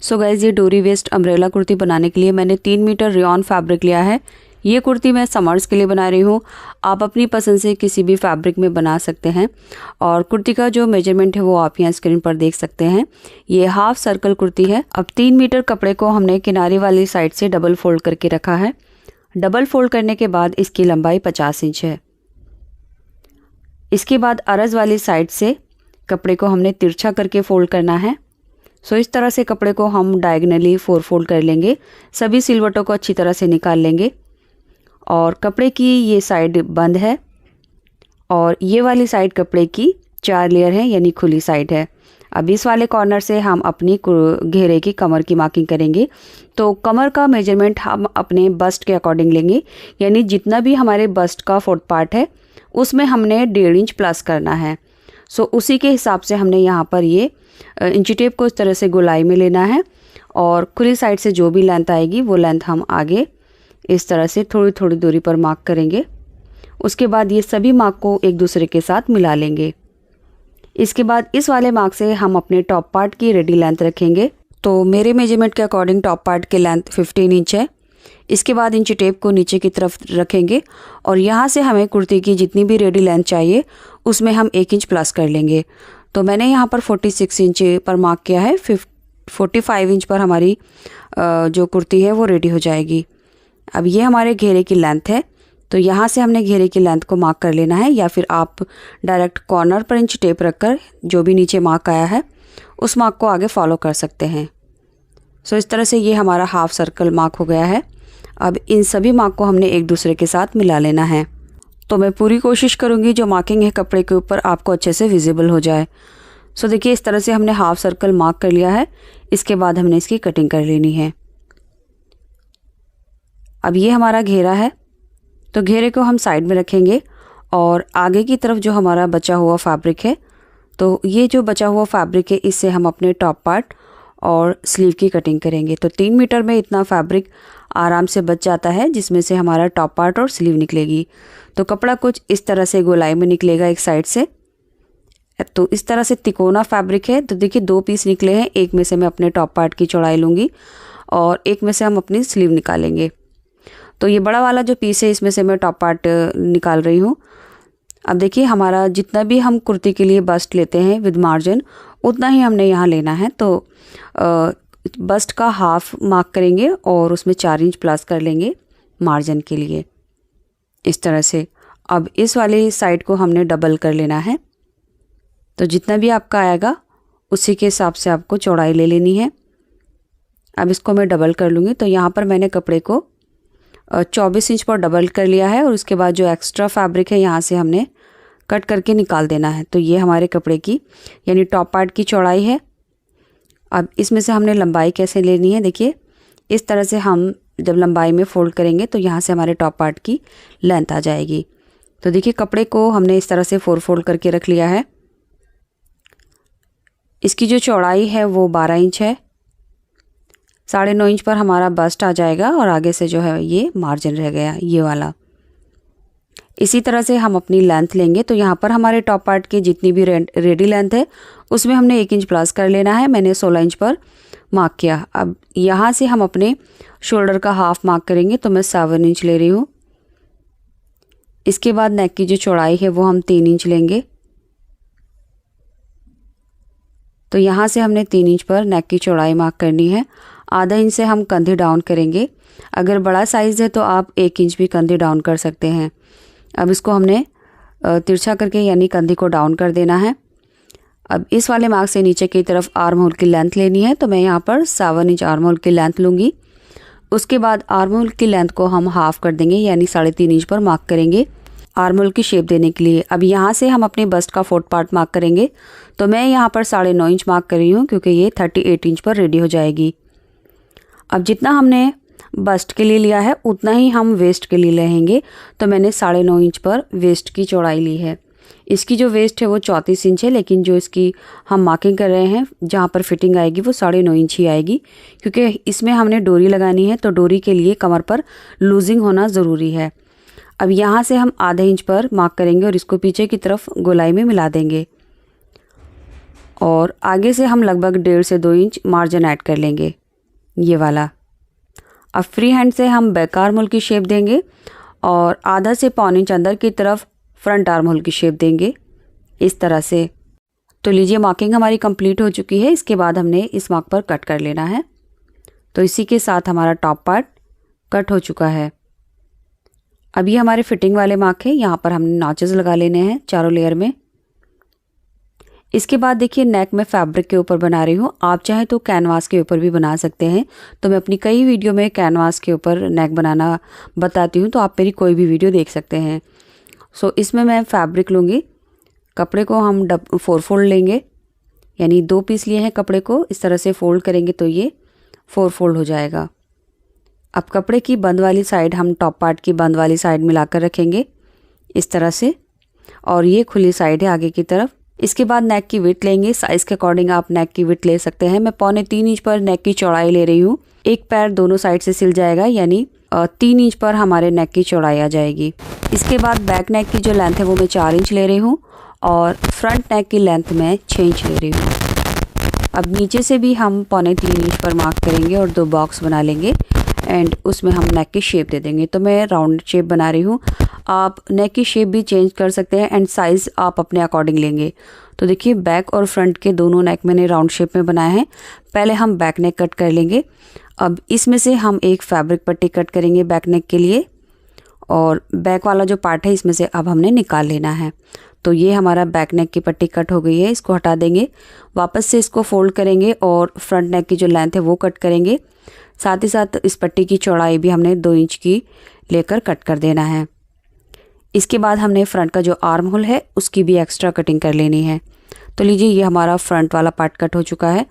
So guys, ये डोरी waste umbrella kurti बनाने के लिए मैंने 3 मीटर रेयॉन फैब्रिक लिया है। ये कुर्ती मैं समर्स के लिए बना रही हूँ। आप अपनी पसंद से किसी भी फैब्रिक में बना सकते हैं। और कुर्ती का जो मेजरमेंट है वो आप यहाँ स्क्रीन पर देख सकते हैं। ये हाफ सर्कल कुर्ती है। अब 3 मीटर कपड़े को हमने किनारे वाली साइड से डबल फोल्ड करके रखा है। डबल फोल्ड करने के बाद इसकी लंबाई 50 इंच है। इसके बाद अरज़ वाली साइड से कपड़े को हमने तिरछा करके फोल्ड करना है। सो इस तरह से कपड़े को हम डायगनली 4 फोल्ड कर लेंगे। सभी सिलवटों को अच्छी तरह से निकाल लेंगे। और कपड़े की ये साइड बंद है और ये वाली साइड कपड़े की 4 लेयर है, यानी खुली साइड है। अब इस वाले कॉर्नर से हम अपनी घेरे की कमर की मार्किंग करेंगे। तो कमर का मेजरमेंट हम अपने बस्ट के अकॉर्डिंग लेंगे, यानी जितना भी हमारे बस्ट का 4th पार्ट है उसमें हमने 1.5 इंच प्लस करना है। सो उसी के हिसाब से हमने यहाँ पर ये इंची टेप को इस तरह से गोलाई में लेना है और खुली साइड से जो भी लेंथ आएगी वो लेंथ हम आगे इस तरह से थोड़ी थोड़ी दूरी पर मार्क करेंगे। उसके बाद ये सभी मार्क को एक दूसरे के साथ मिला लेंगे। इसके बाद इस वाले मार्क से हम अपने टॉप पार्ट की रेडी लेंथ रखेंगे। तो मेरे मेजरमेंट के अकॉर्डिंग टॉप पार्ट की लेंथ 15 इंच है। इसके बाद इंची टेप को नीचे की तरफ रखेंगे और यहाँ से हमें कुर्ती की जितनी भी रेडी लेंथ चाहिए उसमें हम 1 इंच प्लस कर लेंगे। तो मैंने यहाँ पर 46 इंच पर मार्क किया है। 45 इंच पर हमारी जो कुर्ती है वो रेडी हो जाएगी। अब ये हमारे घेरे की लेंथ है। तो यहाँ से हमने घेरे की लेंथ को मार्क कर लेना है, या फिर आप डायरेक्ट कॉर्नर पर इंच टेप रखकर जो भी नीचे मार्क आया है उस मार्क को आगे फॉलो कर सकते हैं। सो इस तरह से ये हमारा हाफ सर्कल मार्क हो गया है। अब इन सभी मार्क को हमने एक दूसरे के साथ मिला लेना है। तो मैं पूरी कोशिश करूँगी जो मार्किंग है कपड़े के ऊपर आपको अच्छे से विजिबल हो जाए। सो देखिए, इस तरह से हमने हाफ सर्कल मार्क कर लिया है। इसके बाद हमने इसकी कटिंग कर लेनी है। अब ये हमारा घेरा है, तो घेरे को हम साइड में रखेंगे और आगे की तरफ जो हमारा बचा हुआ फैब्रिक है, तो ये जो बचा हुआ फैब्रिक है इससे हम अपने टॉप पार्ट और स्लीव की कटिंग करेंगे। तो 3 मीटर में इतना फैब्रिक आराम से बच जाता है, जिसमें से हमारा टॉप पार्ट और स्लीव निकलेगी। तो कपड़ा कुछ इस तरह से गोलाई में निकलेगा एक साइड से। तो इस तरह से तिकोना फैब्रिक है। तो देखिए 2 पीस निकले हैं। एक में से मैं अपने टॉप पार्ट की चौड़ाई लूँगी और एक में से हम अपनी स्लीव निकालेंगे। तो ये बड़ा वाला जो पीस है इसमें से मैं टॉप पार्ट निकाल रही हूँ। अब देखिए, हमारा जितना भी हम कुर्ती के लिए बस्ट लेते हैं विद मार्जिन उतना ही हमने यहाँ लेना है। तो बस्ट का हाफ मार्क करेंगे और उसमें 4 इंच प्लस कर लेंगे मार्जिन के लिए, इस तरह से। अब इस वाली साइड को हमने डबल कर लेना है। तो जितना भी आपका आएगा उसी के हिसाब से आपको चौड़ाई ले लेनी है। अब इसको मैं डबल कर लूँगी। तो यहाँ पर मैंने कपड़े को 24 इंच पर डबल कर लिया है और उसके बाद जो एक्स्ट्रा फैब्रिक है यहाँ से हमने कट करके निकाल देना है। तो ये हमारे कपड़े की यानी टॉप पार्ट की चौड़ाई है। अब इसमें से हमने लंबाई कैसे लेनी है, देखिए इस तरह से हम जब लंबाई में फोल्ड करेंगे तो यहाँ से हमारे टॉप पार्ट की लेंथ आ जाएगी। तो देखिए, कपड़े को हमने इस तरह से 4 फोल्ड करके रख लिया है। इसकी जो चौड़ाई है वो 12 इंच है। 9.5 इंच पर हमारा बस्ट आ जाएगा और आगे से जो है ये मार्जिन रह गया, ये वाला। इसी तरह से हम अपनी लेंथ लेंगे। तो यहाँ पर हमारे टॉप पार्ट की जितनी भी रेडी लेंथ है उसमें हमने 1 इंच प्लस कर लेना है। मैंने 16 इंच पर मार्क किया। अब यहाँ से हम अपने शोल्डर का हाफ मार्क करेंगे। तो मैं 7 इंच ले रही हूँ। इसके बाद नेक की जो चौड़ाई है वो हम 3 इंच लेंगे। तो यहाँ से हमने 3 इंच पर नेक की चौड़ाई मार्क करनी है। आधा इंच से हम कंधे डाउन करेंगे। अगर बड़ा साइज़ है तो आप 1 इंच भी कंधे डाउन कर सकते हैं। अब इसको हमने तिरछा करके यानी कंधे को डाउन कर देना है। अब इस वाले मार्क से नीचे की तरफ आर्म होल की लेंथ लेनी है। तो मैं यहाँ पर 7 इंच आर्म होल की लेंथ लूँगी। उसके बाद आर्म होल की लेंथ को हम हाफ कर देंगे, यानी 3.5 इंच पर मार्क करेंगे आर्म होल की शेप देने के लिए। अब यहाँ से हम अपने बस्ट का 4th पार्ट मार्क करेंगे। तो मैं यहाँ पर 9.5 इंच मार्क कर रही हूँ क्योंकि ये 38 इंच पर रेडी हो जाएगी। अब जितना हमने बस्ट के लिए लिया है उतना ही हम वेस्ट के लिए लेंगे। तो मैंने 9.5 इंच पर वेस्ट की चौड़ाई ली है। इसकी जो वेस्ट है वो 34 इंच है, लेकिन जो इसकी हम मार्किंग कर रहे हैं जहाँ पर फिटिंग आएगी वो 9.5 इंच ही आएगी, क्योंकि इसमें हमने डोरी लगानी है। तो डोरी के लिए कमर पर लूजिंग होना ज़रूरी है। अब यहाँ से हम आधा इंच पर मार्क करेंगे और इसको पीछे की तरफ गोलाई में मिला देंगे। और आगे से हम लगभग 1.5 से 2 इंच मार्जिन ऐड कर लेंगे, ये वाला। अब फ्री हैंड से हम बैक आर्म होल की शेप देंगे और आधा से पौन इंच अंदर की तरफ फ्रंट आर्म होल की शेप देंगे, इस तरह से। तो लीजिए मार्किंग हमारी कंप्लीट हो चुकी है। इसके बाद हमने इस मार्क पर कट कर लेना है। तो इसी के साथ हमारा टॉप पार्ट कट हो चुका है। अब ये हमारे फिटिंग वाले मार्क है, यहाँ पर हमने नॉचेस लगा लेने हैं चारों लेयर में। इसके बाद देखिए नेक में फैब्रिक के ऊपर बना रही हूँ, आप चाहें तो कैनवास के ऊपर भी बना सकते हैं। तो मैं अपनी कई वीडियो में कैनवास के ऊपर नेक बनाना बताती हूँ, तो आप मेरी कोई भी वीडियो देख सकते हैं। सो इसमें मैं फैब्रिक लूँगी, कपड़े को हम 4 फोल्ड लेंगे, यानी 2 पीस लिए हैं कपड़े को, इस तरह से फोल्ड करेंगे तो ये 4 फोल्ड हो जाएगा। अब कपड़े की बंद वाली साइड हम टॉप पार्ट की बंद वाली साइड मिलाकर रखेंगे इस तरह से, और ये खुली साइड है आगे की तरफ। इसके बाद नेक की विड्थ लेंगे, साइज़ के अकॉर्डिंग आप नेक की विड्थ ले सकते हैं। मैं 3.25 इंच पर नेक की चौड़ाई ले रही हूँ। एक पैर दोनों साइड से सिल जाएगा, यानी 3 इंच पर हमारे नेक की चौड़ाई आ जाएगी। इसके बाद बैक नेक की जो लेंथ है वो मैं 4 इंच ले रही हूँ और फ्रंट नेक की लेंथ मैं 6 इंच ले रही हूँ। अब नीचे से भी हम 3.25 इंच पर मार्क करेंगे और 2 बॉक्स बना लेंगे एंड उसमें हम नेक की शेप दे देंगे। तो मैं राउंड शेप बना रही हूँ, आप नेक की शेप भी चेंज कर सकते हैं एंड साइज़ आप अपने अकॉर्डिंग लेंगे। तो देखिए बैक और फ्रंट के दोनों नेक मैंने राउंड शेप में बनाए हैं। पहले हम बैक नेक कट कर लेंगे। अब इसमें से हम एक फैब्रिक पट्टी कट करेंगे बैक नेक के लिए, और बैक वाला जो पार्ट है इसमें से अब हमने निकाल लेना है। तो ये हमारा बैक नेक की पट्टी कट हो गई है, इसको हटा देंगे। वापस से इसको फोल्ड करेंगे और फ्रंट नेक की जो लेंथ है वो कट करेंगे। साथ ही साथ इस पट्टी की चौड़ाई भी हमने 2 इंच की लेकर कट कर देना है। इसके बाद हमने फ्रंट का जो आर्म होल है उसकी भी एक्स्ट्रा कटिंग कर लेनी है। तो लीजिए ये हमारा फ्रंट वाला पार्ट कट हो चुका है।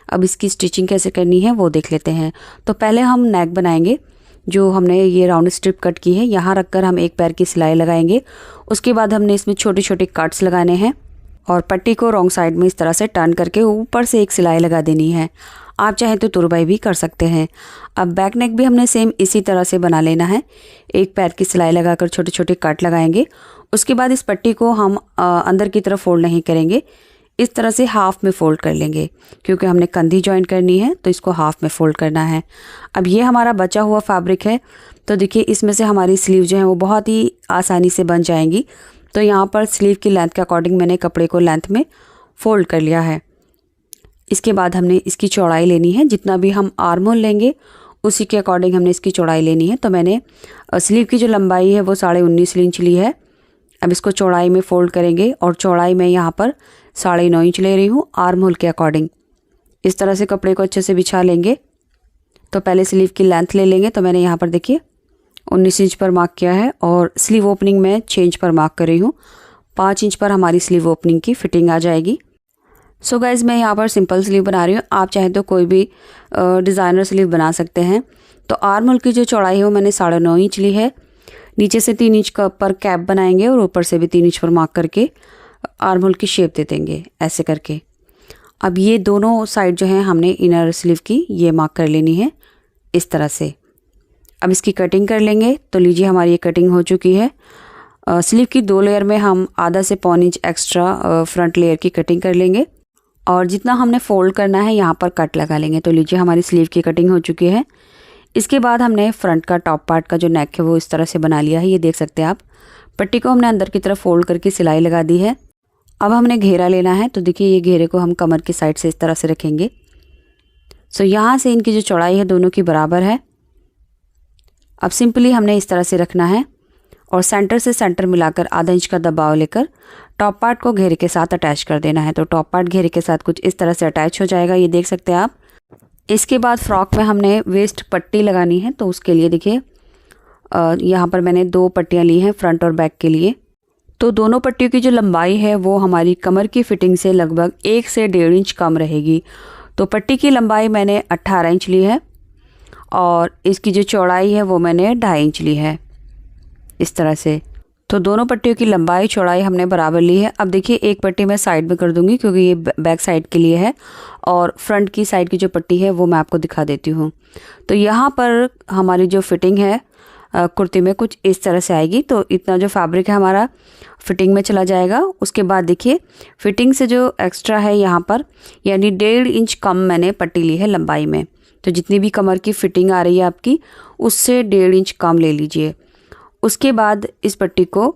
अब इसकी स्टिचिंग कैसे करनी है वो देख लेते हैं। तो पहले हम नेक बनाएंगे। जो हमने ये राउंड स्ट्रिप कट की है यहाँ रखकर हम एक पैर की सिलाई लगाएंगे। उसके बाद हमने इसमें छोटे छोटे कट्स लगाने हैं और पट्टी को रॉन्ग साइड में इस तरह से टर्न करके ऊपर से एक सिलाई लगा देनी है। आप चाहें तो तुरपाई भी कर सकते हैं। अब बैक नेक भी हमने सेम इसी तरह से बना लेना है। एक पैर की सिलाई लगाकर छोटे छोटे कट लगाएंगे। उसके बाद इस पट्टी को हम अंदर की तरफ फोल्ड नहीं करेंगे, इस तरह से हाफ में फोल्ड कर लेंगे, क्योंकि हमने कंधी जॉइंट करनी है तो इसको हाफ में फोल्ड करना है। अब ये हमारा बचा हुआ फैब्रिक है, तो देखिए इसमें से हमारी स्लीव जो है वो बहुत ही आसानी से बन जाएंगी। तो यहाँ पर स्लीव की लेंथ के अकॉर्डिंग मैंने कपड़े को लेंथ में फोल्ड कर लिया है। इसके बाद हमने इसकी चौड़ाई लेनी है, जितना भी हम आर्म होल लेंगे उसी के अकॉर्डिंग हमने इसकी चौड़ाई लेनी है। तो मैंने स्लीव की जो लंबाई है वो 19.5 इंच ली है। अब इसको चौड़ाई में फोल्ड करेंगे और चौड़ाई में यहाँ पर 9.5 इंच ले रही हूँ आर्म होल के अकॉर्डिंग। इस तरह से कपड़े को अच्छे से बिछा लेंगे। तो पहले स्लीव की लेंथ ले लेंगे। तो मैंने यहाँ पर देखिए 19 इंच पर मार्क किया है और स्लीव ओपनिंग में 6 इंच पर मार्क कर रही हूँ। 5 इंच पर हमारी स्लीव ओपनिंग की फिटिंग आ जाएगी। सो गाइज़ मैं यहाँ पर सिंपल स्लीव बना रही हूँ, आप चाहें तो कोई भी डिज़ाइनर स्लीव बना सकते हैं। तो आर्म होल की जो चौड़ाई है वो मैंने 9.5 इंच ली है। नीचे से 3 इंच का पर कैप बनाएंगे और ऊपर से भी 3 इंच पर मार्क करके आर्म होल की शेप दे देंगे ऐसे करके। अब ये दोनों साइड जो है हमने इनर स्लीव की ये मार्क कर लेनी है इस तरह से। अब इसकी कटिंग कर लेंगे। तो लीजिए हमारी ये कटिंग हो चुकी है। स्लीव की 2 लेयर में हम आधा से पौन इंच एक्स्ट्रा फ्रंट लेयर की कटिंग कर लेंगे और जितना हमने फोल्ड करना है यहाँ पर कट लगा लेंगे। तो लीजिए हमारी स्लीव की कटिंग हो चुकी है। इसके बाद हमने फ्रंट का टॉप पार्ट का जो नेक है वो इस तरह से बना लिया है, ये देख सकते हैं आप। पट्टी को हमने अंदर की तरफ फोल्ड करके सिलाई लगा दी है। अब हमने घेरा लेना है। तो देखिए ये घेरे को हम कमर की साइड से इस तरह से रखेंगे। सो यहाँ से इनकी जो चौड़ाई है दोनों की बराबर है। अब सिंपली हमने इस तरह से रखना है और सेंटर से सेंटर मिलाकर आधा इंच का दबाव लेकर टॉप पार्ट को घेरे के साथ अटैच कर देना है। तो टॉप पार्ट घेरे के साथ कुछ इस तरह से अटैच हो जाएगा, ये देख सकते हैं आप। इसके बाद फ्रॉक में हमने वेस्ट पट्टी लगानी है। तो उसके लिए देखिए यहाँ पर मैंने 2 पट्टियाँ ली हैं फ्रंट और बैक के लिए। तो दोनों पट्टियों की जो लंबाई है वो हमारी कमर की फिटिंग से लगभग 1 से 1.5 इंच कम रहेगी। तो पट्टी की लंबाई मैंने 18 इंच ली है और इसकी जो चौड़ाई है वो मैंने 2.5 इंच ली है इस तरह से। तो दोनों पट्टियों की लंबाई चौड़ाई हमने बराबर ली है। अब देखिए एक पट्टी मैं साइड में कर दूंगी क्योंकि ये बैक साइड के लिए है और फ्रंट की साइड की जो पट्टी है वो मैं आपको दिखा देती हूँ। तो यहाँ पर हमारी जो फिटिंग है कुर्ती में कुछ इस तरह से आएगी। तो इतना जो फैब्रिक है हमारा फिटिंग में चला जाएगा। उसके बाद देखिए फिटिंग से जो एक्स्ट्रा है यहाँ पर, यानी 1.5 इंच कम मैंने पट्टी ली है लंबाई में। तो जितनी भी कमर की फिटिंग आ रही है आपकी, उससे 1.5 इंच कम ले लीजिए। उसके बाद इस पट्टी को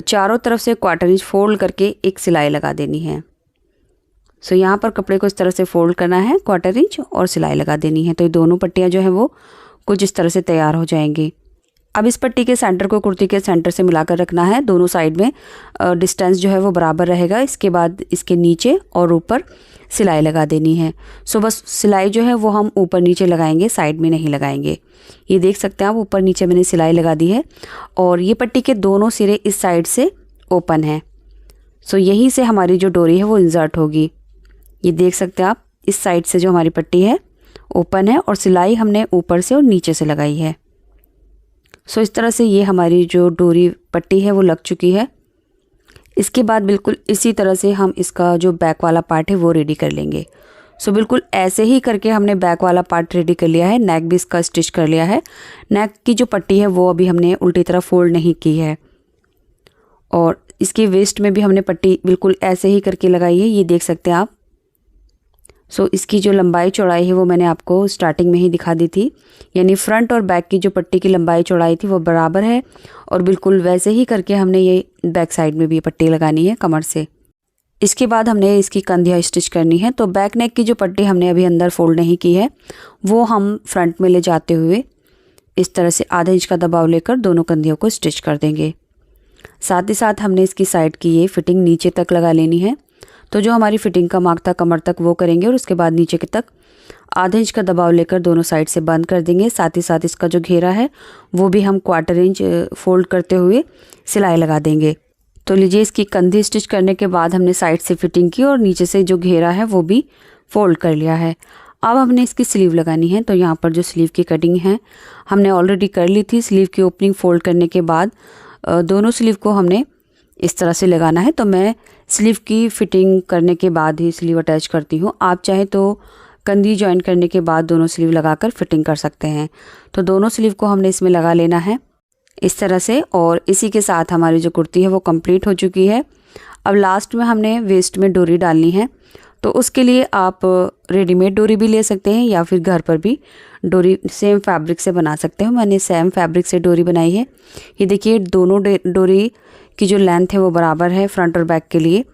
चारों तरफ से 1/4 इंच फोल्ड करके एक सिलाई लगा देनी है। सो यहाँ पर कपड़े को इस तरह से फोल्ड करना है 1/4 इंच और सिलाई लगा देनी है। तो ये दोनों पट्टियाँ जो हैं वो कुछ इस तरह से तैयार हो जाएंगी। अब इस पट्टी के सेंटर को कुर्ती के सेंटर से मिलाकर रखना है। दोनों साइड में डिस्टेंस जो है वो बराबर रहेगा। इसके बाद इसके नीचे और ऊपर सिलाई लगा देनी है। सो बस सिलाई जो है वो हम ऊपर नीचे लगाएंगे, साइड में नहीं लगाएंगे। ये देख सकते हैं आप, ऊपर नीचे मैंने सिलाई लगा दी है और ये पट्टी के दोनों सिरे इस साइड से ओपन है। सो यहीं से हमारी जो डोरी है वो इंसर्ट होगी। ये देख सकते हैं आप, इस साइड से जो हमारी पट्टी है ओपन है और सिलाई हमने ऊपर से और नीचे से लगाई है। सो इस तरह से ये हमारी जो डोरी पट्टी है वो लग चुकी है। इसके बाद बिल्कुल इसी तरह से हम इसका जो बैक वाला पार्ट है वो रेडी कर लेंगे। सो बिल्कुल ऐसे ही करके हमने बैक वाला पार्ट रेडी कर लिया है। नेक भी इसका स्टिच कर लिया है। नेक की जो पट्टी है वो अभी हमने उल्टी तरफ फोल्ड नहीं की है और इसकी वेस्ट में भी हमने पट्टी बिल्कुल ऐसे ही करके लगाई है। ये देख सकते हैं आप। सो इसकी जो लंबाई चौड़ाई है वो मैंने आपको स्टार्टिंग में ही दिखा दी थी, यानी फ्रंट और बैक की जो पट्टी की लंबाई चौड़ाई थी वो बराबर है और बिल्कुल वैसे ही करके हमने ये बैक साइड में भी पट्टी लगानी है कमर से। इसके बाद हमने इसकी कंधियाँ स्टिच करनी है। तो बैक नेक की जो पट्टी हमने अभी अंदर फोल्ड नहीं की है वो हम फ्रंट में ले जाते हुए इस तरह से आधा इंच का दबाव लेकर दोनों कंधियों को स्टिच कर देंगे। साथ ही साथ हमने इसकी साइड की ये फिटिंग नीचे तक लगा लेनी है। तो जो हमारी फिटिंग का मार्क था कमर तक वो करेंगे और उसके बाद नीचे के तक आधा इंच का दबाव लेकर दोनों साइड से बंद कर देंगे। साथ ही साथ इसका जो घेरा है वो भी हम 1/4 इंच फोल्ड करते हुए सिलाई लगा देंगे। तो लीजिए इसकी कंधी स्टिच करने के बाद हमने साइड से फिटिंग की और नीचे से जो घेरा है वो भी फोल्ड कर लिया है। अब हमने इसकी स्लीव लगानी है। तो यहाँ पर जो स्लीव की कटिंग है हमने ऑलरेडी कर ली थी। स्लीव की ओपनिंग फोल्ड करने के बाद दोनों स्लीव को हमने इस तरह से लगाना है। तो मैं स्लीव की फिटिंग करने के बाद ही स्लीव अटैच करती हूँ। आप चाहे तो कंधी ज्वाइन करने के बाद दोनों स्लीव लगाकर फिटिंग कर सकते हैं। तो दोनों स्लीव को हमने इसमें लगा लेना है इस तरह से और इसी के साथ हमारी जो कुर्ती है वो कंप्लीट हो चुकी है। अब लास्ट में हमने वेस्ट में डोरी डालनी है। तो उसके लिए आप रेडीमेड डोरी भी ले सकते हैं या फिर घर पर भी डोरी सेम फैब्रिक से बना सकते हो। मैंने सेम फैब्रिक से डोरी बनाई है। ये देखिए दोनों डोरी की जो लेंथ है वो बराबर है फ्रंट और बैक के लिए।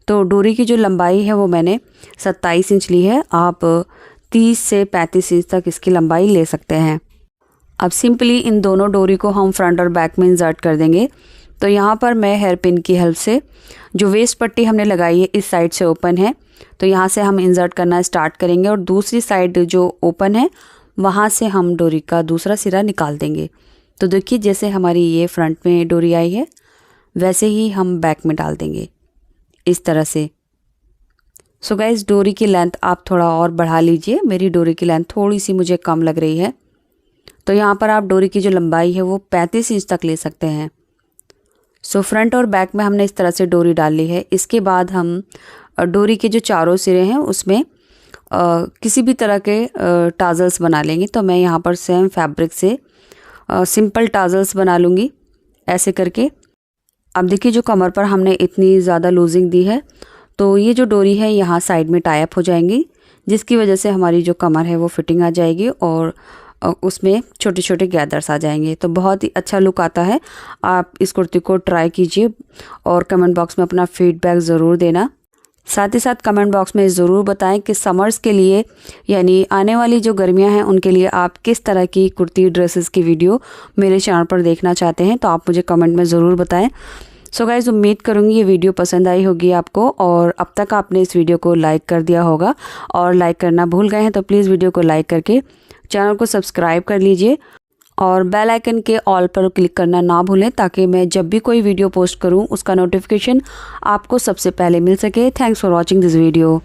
तो डोरी की जो लंबाई है वो मैंने 27 इंच ली है। आप 30 से 35 इंच तक इसकी लंबाई ले सकते हैं। अब सिंपली इन दोनों डोरी को हम फ्रंट और बैक में इंसर्ट कर देंगे। तो यहाँ पर मैं हेयर पिन की हेल्प से जो वेस्ट पट्टी हमने लगाई है इस साइड से ओपन है, तो यहाँ से हम इंसर्ट करना स्टार्ट करेंगे और दूसरी साइड जो ओपन है वहाँ से हम डोरी का दूसरा सिरा निकाल देंगे। तो देखिए जैसे हमारी ये फ्रंट में डोरी आई है वैसे ही हम बैक में डाल देंगे इस तरह से। सो गाइस डोरी की लेंथ आप थोड़ा और बढ़ा लीजिए। मेरी डोरी की लेंथ थोड़ी सी मुझे कम लग रही है। तो यहाँ पर आप डोरी की जो लंबाई है वो 35 इंच तक ले सकते हैं। सो फ्रंट और बैक में हमने इस तरह से डोरी डाल ली है। इसके बाद हम डोरी के जो चारों सिरे हैं उसमें किसी भी तरह के टाजल्स बना लेंगे। तो मैं यहाँ पर सेम फैब्रिक से सिंपल टाजल्स बना लूँगी ऐसे करके। अब देखिए जो कमर पर हमने इतनी ज़्यादा लूजिंग दी है तो ये जो डोरी है यहाँ साइड में टाई अप हो जाएंगी, जिसकी वजह से हमारी जो कमर है वो फिटिंग आ जाएगी और उसमें छोटे छोटे गैदर्स आ जाएंगे। तो बहुत ही अच्छा लुक आता है। आप इस कुर्ती को ट्राई कीजिए और कमेंट बॉक्स में अपना फीडबैक ज़रूर देना। साथ ही साथ कमेंट बॉक्स में ज़रूर बताएं कि समर्स के लिए यानी आने वाली जो गर्मियां हैं उनके लिए आप किस तरह की कुर्ती ड्रेसेस की वीडियो मेरे चैनल पर देखना चाहते हैं। तो आप मुझे कमेंट में ज़रूर बताएं। सो गाइस उम्मीद करूँगी ये वीडियो पसंद आई होगी आपको और अब तक आपने इस वीडियो को लाइक कर दिया होगा और लाइक करना भूल गए हैं तो प्लीज़ वीडियो को लाइक करके चैनल को सब्सक्राइब कर लीजिए और बेल आइकन के ऑल पर क्लिक करना ना भूलें ताकि मैं जब भी कोई वीडियो पोस्ट करूं उसका नोटिफिकेशन आपको सबसे पहले मिल सके। Thanks for watching this video.